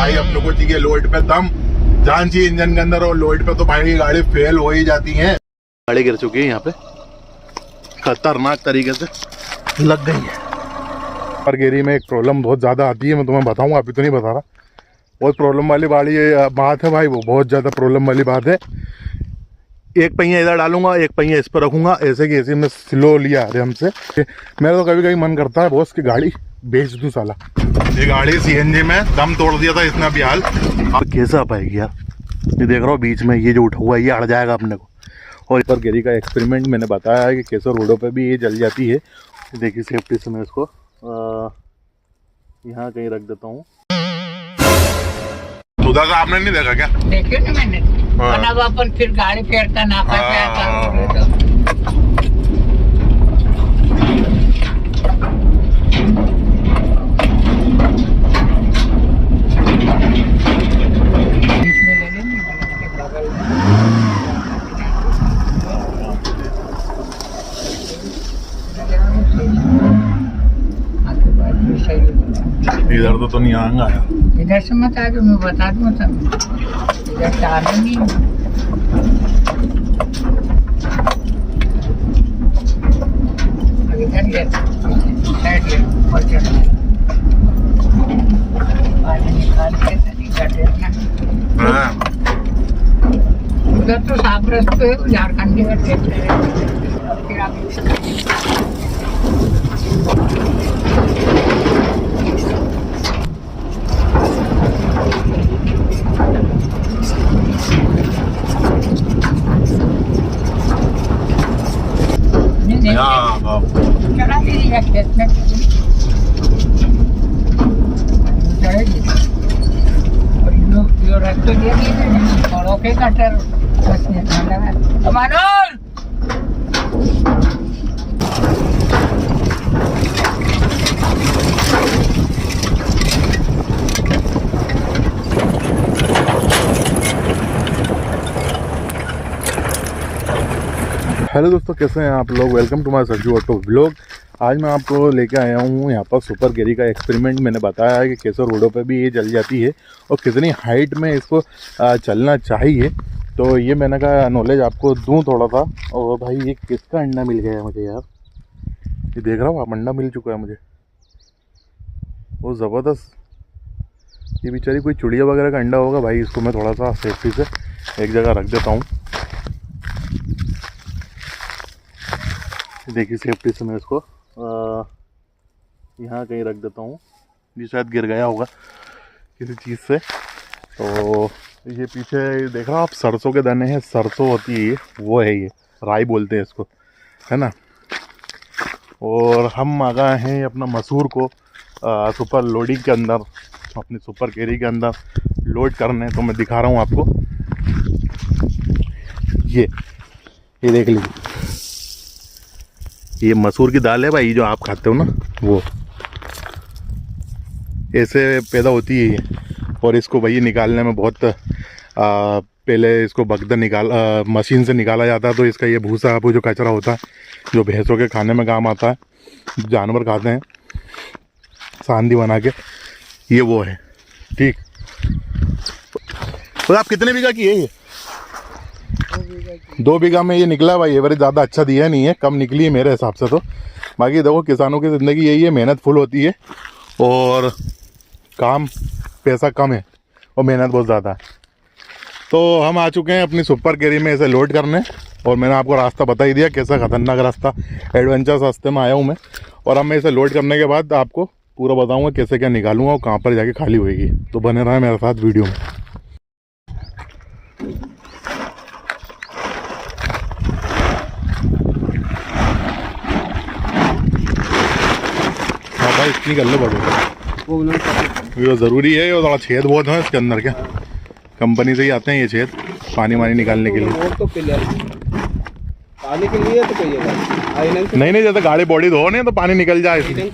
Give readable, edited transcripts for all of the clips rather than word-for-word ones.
भाई अपने को चाहिए लोड पे दम, जान चाहिए इंजन के अंदर, और लोड पे तो भाई गाड़ी फेल हो ही जाती है। गाड़ी गिर चुकी है यहाँ पे, खतरनाक तरीके से लग गई है। पर गिरी में एक प्रॉब्लम बहुत ज़्यादा आती है, मैं तुम्हें बताऊंगा, अभी तो नहीं बता रहा। बहुत प्रॉब्लम वाली बात है भाई, वो बहुत ज़्यादा प्रॉब्लम वाली बात है। एक पहिया इधर डालूंगा, एक पहिया इस पर रखूंगा, ऐसे की ऐसे में स्लोली आ रहे हमसे। मेरा तो कभी कभी मन करता है बॉस की गाड़ी बेच दूं साला। ये गाड़ी सीएनजी में दम तोड़ दिया था इसने अभी हाल। अब कैसे आ पाएगी यार, ये देख रहा हूँ बीच में ये जो उठा हुआ है ये अड़ जाएगा अपने को। और इस पर गिरी का एक्सपेरिमेंट मैंने बताया है कि कैसे रोडों पे भी ये जल जाती है। देखिए सेफ्टी से मैं इसको यहाँ कहीं रख देता हूँ। उधर का आपने नहीं देखा क्या? देखे ना मैंने, अब अपन फिर गाड़ी फेरता ना पाता। इधर तो नहीं आऊंगा यार, इधर से मत आ, मैं बता दूँ सब, इधर से आना नहीं। इधर ले साइड ले और चढ़ना, पानी निकाल के इधर देखना। उधर तो साफ रास्ते है, झारखंड में देख रहे फिर आप। चढ़ा दीजिएगा खेत में, चढ़ेगी और यो रख तो दिया नहीं और ओके कटर बस लगा मानोल। हेलो दोस्तों, कैसे हैं आप लोग? Welcome to my Sarju auto vlog. आज मैं आपको लेके आया हूँ यहाँ पर सुपर कैरी का एक्सपेरिमेंट। मैंने बताया है कि कैसे रोडों पे भी ये जल जाती है और कितनी हाइट में इसको चलना चाहिए। तो ये मैंने कहा नॉलेज आपको दूँ थोड़ा सा। और भाई ये किसका अंडा मिल गया है मुझे यार, ये देख रहा हूँ आप, अंडा मिल चुका है मुझे, वो ज़बरदस्त। ये बेचारी कोई चिड़िया वगैरह का अंडा होगा भाई। इसको मैं थोड़ा सा सेफ्टी से एक जगह रख देता हूँ। देखिए सेफ्टी से मैं इसको यहाँ कहीं रख देता हूँ। ये शायद गिर गया होगा किसी चीज़ से। तो ये पीछे देख रहा हो आप, सरसों के दाने हैं, सरसों होती है ये, वो है ये, राई बोलते हैं इसको, है ना। और हम आ गए हैं अपना मसूर को सुपर लोडिंग के अंदर, अपनी सुपर कैरी के अंदर लोड करने। तो मैं दिखा रहा हूँ आपको, ये देख लीजिए, ये मसूर की दाल है भाई, जो आप खाते हो ना, वो ऐसे पैदा होती है ये। और इसको भाई निकालने में बहुत पहले इसको बगदा मशीन से निकाला जाता है। तो इसका ये भूसा जो कचरा होता है, जो भैंसों के खाने में काम आता है, जानवर खाते हैं सांदी बना के, ये वो है। ठीक, तो आप कितने बीघा की है ये? 2 बीघा में ये निकला भाई। एवरेज ज़्यादा अच्छा दिया नहीं है, कम निकली है मेरे हिसाब से तो। बाकी देखो किसानों की ज़िंदगी यही है, मेहनत फुल होती है और काम पैसा कम है और मेहनत बहुत ज़्यादा है। तो हम आ चुके हैं अपनी सुपर कैरी में इसे लोड करने। और मैंने आपको रास्ता बता ही दिया, कैसा ख़तरनाक रास्ता, एडवेंचर रास्ते में आया हूँ मैं। और अब मैं इसे लोड करने के बाद आपको पूरा बताऊँगा कैसे क्या निकालूंगा और कहाँ पर जाके खाली होएगी। तो बने रहे मेरे साथ वीडियो में। भाई इतनी कर लो बड़ो, ये ज़रूरी है। और थोड़ा छेद बहुत है इसके अंदर, क्या कंपनी से ही आते हैं ये छेद पानी निकालने के लिए। तो पानी के लिए तो नहीं, जैसे गाड़ी बॉडी धो नहीं तो पानी निकल जाए इसलिए।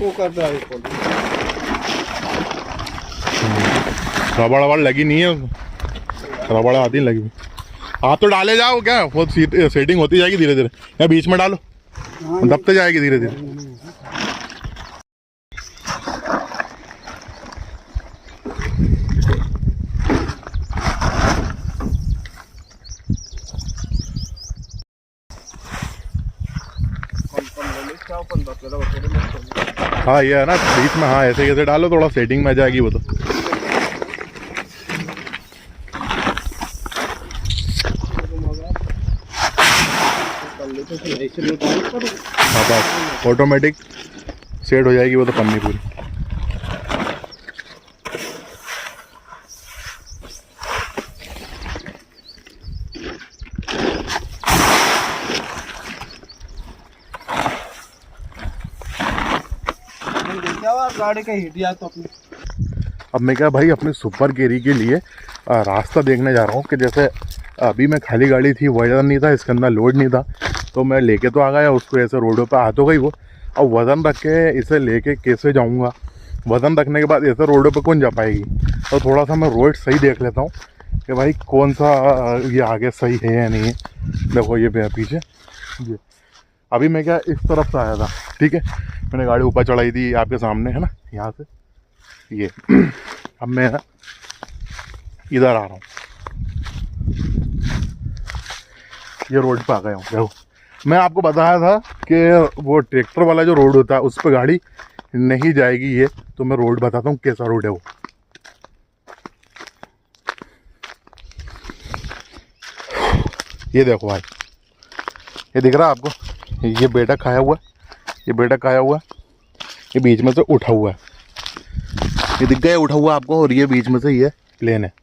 रबड़ लगी नहीं है, रबड़ आती लगी। आप तो डाले जाओ, क्या वो सेटिंग होती जाएगी धीरे धीरे, या बीच में डालो, दबते जाएगी धीरे धीरे। हाँ ये है ना बीच में, हाँ ऐसे कैसे डालो, थोड़ा सेटिंग में आ जाएगी वो तो। हाँ बस ऑटोमेटिक सेट हो जाएगी वो तो पन्नी पूरी। गाड़ी का हिट या तो अपनी। अब मैं क्या भाई अपने सुपर कैरी के लिए रास्ता देखने जा रहा हूँ कि जैसे अभी मैं खाली गाड़ी थी, वजन नहीं था इसके अंदर, लोड नहीं था, तो मैं लेके तो आ गया उसको, ऐसे रोडों पे आ तो गई वो। अब वज़न रख के इसे लेके कैसे जाऊँगा, वज़न रखने के बाद ऐसे रोडों पे कौन जा पाएगी। तो थोड़ा सा मैं रोड सही देख लेता हूँ कि भाई कौन सा ये आगे सही है या नहीं है। देखो ये पीछे ये अभी मैं क्या इस तरफ से आया था, ठीक है, मैंने गाड़ी ऊपर चढ़ाई थी आपके सामने है ना, यहाँ से ये अब मैं इधर आ रहा हूँ, ये रोड पे आ गया हूँ। देखो मैं आपको बताया था कि वो ट्रैक्टर वाला जो रोड होता है उस पर गाड़ी नहीं जाएगी ये, तो मैं रोड बताता हूँ कैसा रोड है वो। ये देखो भाई, ये दिख रहा है आपको, ये बेटा खाया हुआ है, ये बेटा खाया हुआ है, ये बीच में से उठा हुआ है, ये दिख गया उठा हुआ आपको, और ये बीच में से ये प्लेन है,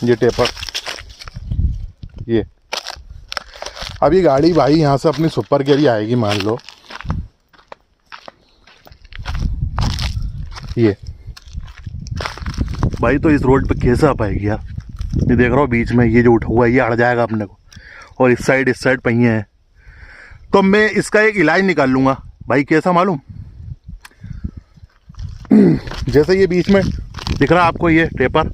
ये टेपर ये। अब ये गाड़ी भाई यहाँ से अपनी सुपर कैरी आएगी मान लो, ये भाई तो इस रोड पे कैसे आ पाएगी यार। ये देख रहा हूँ बीच में ये जो उठा हुआ है ये अड़ जाएगा अपने को, और इस साइड पहिए हैं, तो मैं इसका एक इलाज निकाल लूँगा भाई। कैसा मालूम, जैसे ये बीच में दिख रहा है आपको ये टेपर,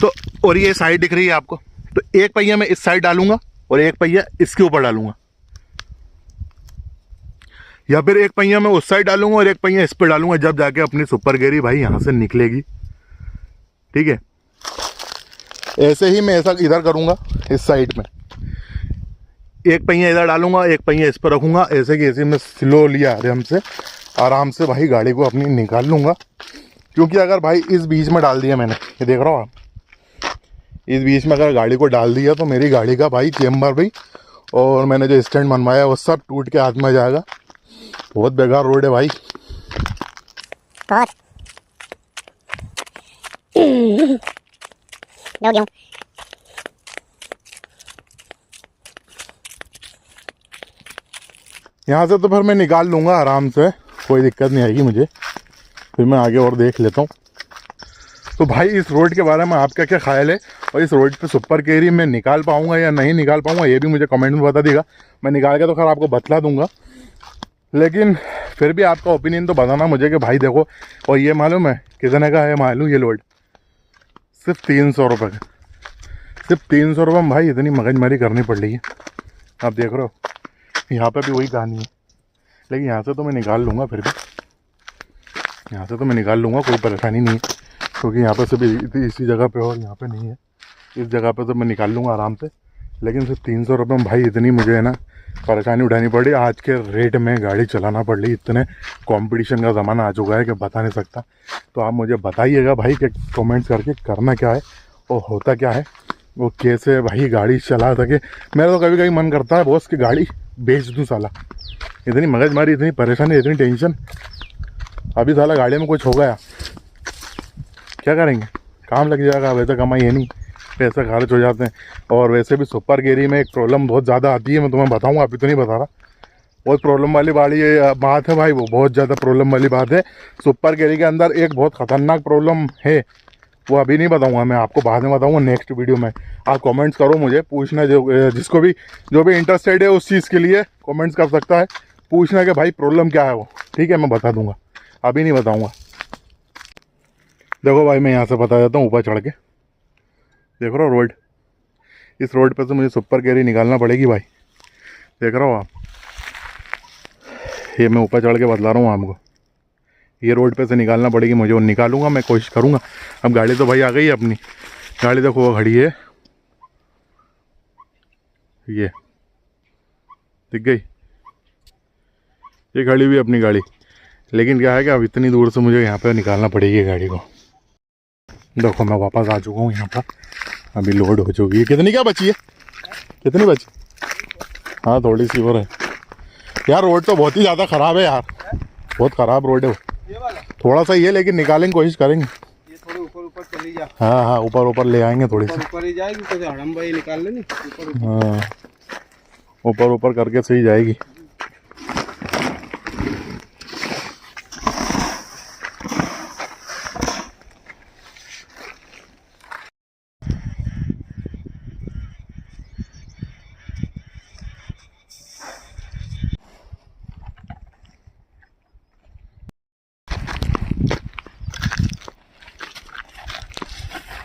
तो और ये साइड दिख रही है आपको, तो एक पहिया मैं इस साइड डालूंगा और एक पहिया इसके ऊपर डालूंगा, या फिर एक पहिया मैं उस साइड डालूंगा और एक पहिया इस पर डालूंगा, जब जाके अपनी सुपर कैरी भाई यहाँ से निकलेगी। ठीक है, ऐसे ही मैं ऐसा इधर करूँगा, इस साइड में एक पहिया इधर डालूंगा, एक पहिया इस पर रखूँगा, ऐसे कि ऐसे मैं स्लोली आराम से भाई गाड़ी को अपनी निकाल लूँगा। क्योंकि अगर भाई इस बीच में डाल दिया मैंने, ये देख रहा हो आप, इस बीच में अगर गाड़ी को डाल दिया तो मेरी गाड़ी का भाई चेम्बर भी और मैंने जो स्टैंड बनवाया वो सब टूट के हाथ में जाएगा। बहुत बेकार रोड है भाई। यहाँ से तो फिर मैं निकाल लूँगा आराम से, कोई दिक्कत नहीं आएगी मुझे, फिर मैं आगे और देख लेता हूँ। तो भाई इस रोड के बारे में आपका क्या ख्याल है, और इस रोड पे सुपर कैरी मैं निकाल पाऊँगा या नहीं निकाल पाऊँगा ये भी मुझे कमेंट में बता देगा। मैं निकाल के तो खैर आपको बतला दूँगा, लेकिन फिर भी आपका ओपिनियन तो बताना मुझे कि भाई देखो। और ये मालूम है कितने का है मालूम, ये लोड सिर्फ 300 रुपये का, सिर्फ 300 रुपये में भाई इतनी मगजमारी करनी पड़ रही है। आप देख रहे हो यहाँ पे भी वही कहानी है, लेकिन यहाँ से तो मैं निकाल लूँगा, फिर भी यहाँ से तो मैं निकाल लूँगा, कोई परेशानी नहीं है। क्योंकि यहाँ पे सिर्फ इसी जगह पे और यहाँ पे नहीं है, इस जगह पे तो मैं निकाल लूँगा आराम से। लेकिन सिर्फ 300 रुपये में भाई इतनी मुझे है ना परेशानी उठानी पड़ रही, आज के रेट में गाड़ी चलाना पड़ रही, इतने कंपटीशन का ज़माना आ चुका है कि बता नहीं सकता। तो आप मुझे बताइएगा भाई कि कमेंट्स करके करना क्या है और होता क्या है, वो कैसे भाई गाड़ी चला सके। मेरा तो कभी कभी मन करता है बॉस की गाड़ी बेच दूँ साला, इतनी मगजमारी, इतनी परेशानी, इतनी टेंशन। अभी साला गाड़ी में कुछ हो गया क्या करेंगे, काम लग जाएगा, वैसे कमाई है नहीं, पैसे खर्च हो जाते हैं। और वैसे भी सुपर कैरी में एक प्रॉब्लम बहुत ज़्यादा आती है, मैं तुम्हें बताऊंगा, अभी तो नहीं बता रहा। बहुत प्रॉब्लम वाली बात है भाई, वो बहुत ज़्यादा प्रॉब्लम वाली बात है। सुपर कैरी के अंदर एक बहुत ख़तरनाक प्रॉब्लम है, वो अभी नहीं बताऊंगा, मैं आपको बाद में बताऊंगा नेक्स्ट वीडियो में। आप कमेंट्स करो, मुझे पूछना, जिसको भी जो भी इंटरेस्टेड है उस चीज़ के लिए कमेंट्स कर सकता है, पूछना कि भाई प्रॉब्लम क्या है वो। ठीक है, मैं बता दूंगा, अभी नहीं बताऊंगा। देखो भाई मैं यहाँ से बता देता हूँ, ऊपर चढ़ के देख रहा हो रोड, इस रोड पे तो मुझे सुपर कैरी निकालना पड़ेगी भाई, देख रहा हो आप, ये मैं ऊपर चढ़ के बतला रहा हूँ आपको, ये रोड पे से निकालना पड़ेगी मुझे, और निकालूंगा मैं, कोशिश करूँगा। अब गाड़ी तो भाई आ गई है अपनी, गाड़ी देखो वो खड़ी है, ये दिख गई, ये खड़ी हुई अपनी गाड़ी, लेकिन क्या है कि अब इतनी दूर से मुझे यहाँ पे निकालना पड़ेगी गाड़ी को। देखो मैं वापस आ चुका हूँ यहाँ पर, अभी लोड हो चुकी है। कितनी क्या बची है, कितनी बची? हाँ थोड़ी सी और है यार। रोड तो बहुत ही ज़्यादा ख़राब है यार, बहुत ख़राब रोड है वो। थोड़ा सा ही है लेकिन निकालने की कोशिश करेंगे। ये थोड़ी ऊपर ऊपर चली जा। हाँ हाँ ऊपर ऊपर ले आएंगे थोड़ी सी। ऊपर ही जाएगी तो हड़म भाई निकाल लेनी ऊपर। हाँ ऊपर ऊपर करके सही जाएगी।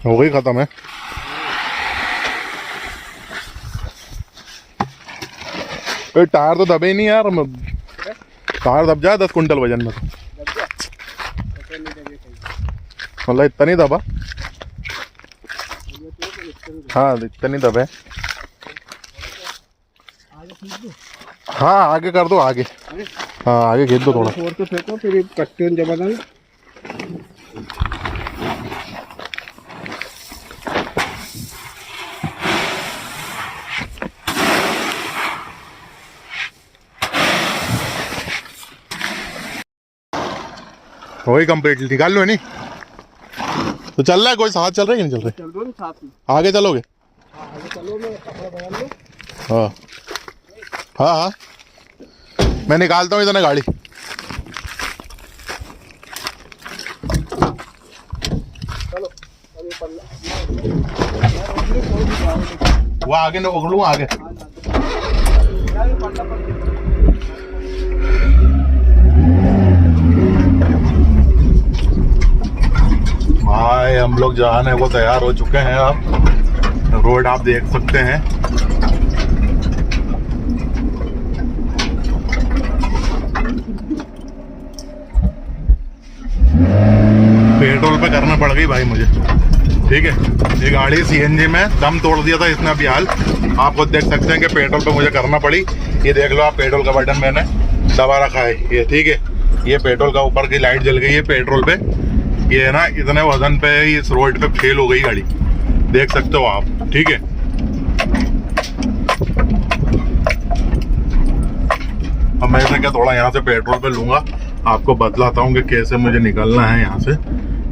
हो गई खत्म है। टायर तो दबे ही नहीं यार, टायर दब जाए 10 कुंटल वजन में तो। मतलब इतना नहीं दबा। हाँ इतना नहीं दबे। हाँ आगे कर दो, आगे। हाँ आगे खींच दो थोड़ा। और तो फेंको फिर कट्टे जमा देंगे। वही कंप्लीट निकाल लो है नहीं तो चल रहा है। कोई साथ चल रहा है कि नहीं चल रहा है? चल दो ना साथ में। आगे चलोगे? आगे चलो, मैं कपड़ा बदल लो। हाँ हाँ हाँ मैं निकालता हूँ इधर गाड़ी। चलो अभी पल्ला वो आगे ना पकड़ूँ आगे। भाई हम लोग जाने को तैयार हो चुके हैं। अब रोड आप देख सकते हैं। पेट्रोल पे करना पड़ गई भाई मुझे, ठीक है। ये गाड़ी सीएनजी में दम तोड़ दिया था इसने अभी हाल। आप खुद देख सकते हैं कि पेट्रोल पे मुझे करना पड़ी। ये देख लो आप, पेट्रोल का बटन मैंने दबा रखा है ये, ठीक है। ये पेट्रोल का ऊपर की लाइट जल गई है पेट्रोल पे। ये है ना इतने वजन पे इस रोड पे फेल हो गई गाड़ी, देख सकते हो आप, ठीक है। अब मैं इसे क्या थोड़ा यहाँ से पेट्रोल पे लूंगा, आपको बतलाता हूँ कि कैसे मुझे निकलना है यहाँ से,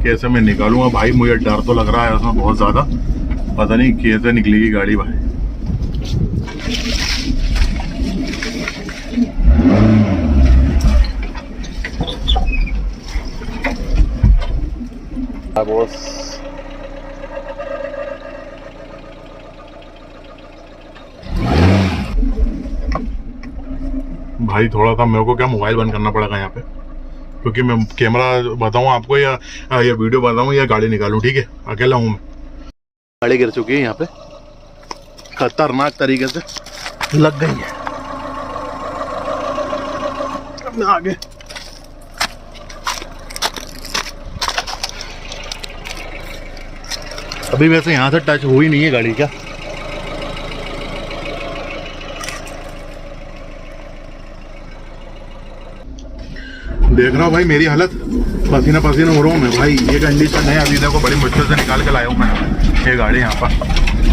कैसे मैं निकालूंगा। भाई मुझे डर तो लग रहा है उसमें बहुत ज़्यादा, पता नहीं कैसे निकलेगी गाड़ी भाई। बॉस भाई थोड़ा सा मेरे को क्या मोबाइल बंद करना पड़ेगा यहाँ पे, क्योंकि मैं कैमरा बताऊँ आपको या ये वीडियो बताऊँ या गाड़ी निकालूं, ठीक है। अकेला हूँ मैं। गाड़ी गिर चुकी है यहाँ पे, खतरनाक तरीके से लग गई है। अब मैं आगे अभी वैसे यहाँ से टच हुई नहीं है गाड़ी क्या। देख रहा हूँ भाई मेरी हालत, पसीना पसीना हो रहा हूँ मैं भाई। ये कंडीशन है अभी देखो, बड़ी मुश्किल से निकाल के लाया हूँ मैं ये गाड़ी यहाँ पर,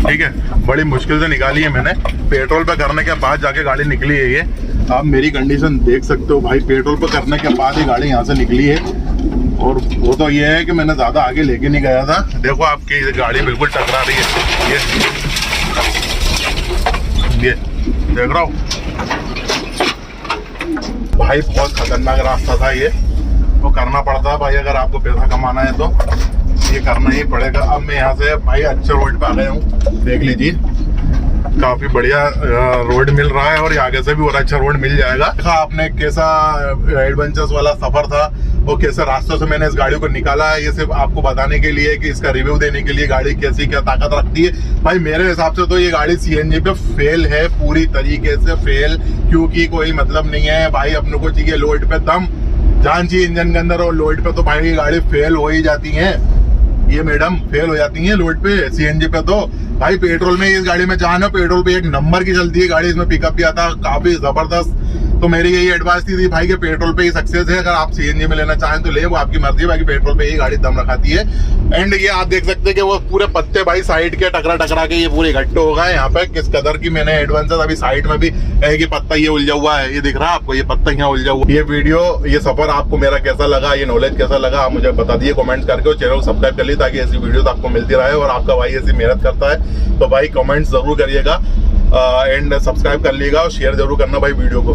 ठीक है। बड़ी मुश्किल से निकाली है मैंने, पेट्रोल पे करने के बाद जाके गाड़ी निकली है ये। आप मेरी कंडीशन देख सकते हो भाई, पेट्रोल पे करने के बाद ही गाड़ी यहाँ से निकली है। और वो तो ये है कि मैंने ज़्यादा आगे लेके नहीं गया था। देखो आपकी गाड़ी बिल्कुल टकरा रही है, ये देख रहा हूँ भाई। बहुत खतरनाक रास्ता था ये, वो करना पड़ता है भाई। अगर आपको पैसा कमाना है तो ये करना ही पड़ेगा। अब मैं यहाँ से भाई अच्छे रोड पे आ गया हूँ, देख लीजिए काफी बढ़िया रोड मिल रहा है, और आगे से भी और अच्छा रोड मिल जाएगा। देखा आपने कैसा एडवेंचर्स वाला सफर था, और कैसे रास्तों से मैंने इस गाड़ी को निकाला है। ये सिर्फ आपको बताने के लिए कि इसका रिव्यू देने के लिए गाड़ी कैसी क्या ताकत रखती है। भाई मेरे हिसाब से तो ये गाड़ी सीएनजी पे फेल है, पूरी तरीके से फेल, क्योंकि कोई मतलब नहीं है भाई। अपने को चाहिए लोड पे दम, जान चाहिए इंजन के अंदर, और लोड पे तो भाई ये गाड़ी फेल हो ही जाती है। ये मैडम फेल हो जाती है लोड पे, सीएनजी पे तो भाई। पेट्रोल में इस गाड़ी में जान है, पेट्रोल पे एक नंबर की चलती है गाड़ी, इसमें पिकअप भी आता है काफी जबरदस्त। तो मेरी यही एडवाइस थी भाई कि पेट्रोल पे ही सक्सेस है। अगर आप सीएनजी में लेना चाहें तो ले, वो आपकी मर्जी है, बाकी पेट्रोल पे ही गाड़ी दम रखाती है। एंड ये आप देख सकते हैं कि वो पूरे पत्ते भाई साइड के टकरा के ये पूरे इकट्ठे हो गए यहाँ पे। किस कदर की मैंने एडवांसेस, अभी साइड में भी है कि पत्ता ये उलझा हुआ है, ये दिख रहा है आपको, ये पत्ता यहाँ उलझा हुआ। ये वीडियो, ये सफर आपको मेरा कैसा लगा, ये नॉलेज कैसा लगा, आप मुझे बता दिए कमेंट्स करके। और चैनल को सब्सक्राइब कर ली ताकि ऐसी वीडियोस आपको मिलती रहे। और आपका भाई ऐसी मेहनत करता है तो भाई कमेंट्स जरूर करिएगा एंड सब्सक्राइब कर लीजिएगा और शेयर जरूर करना भाई वीडियो को।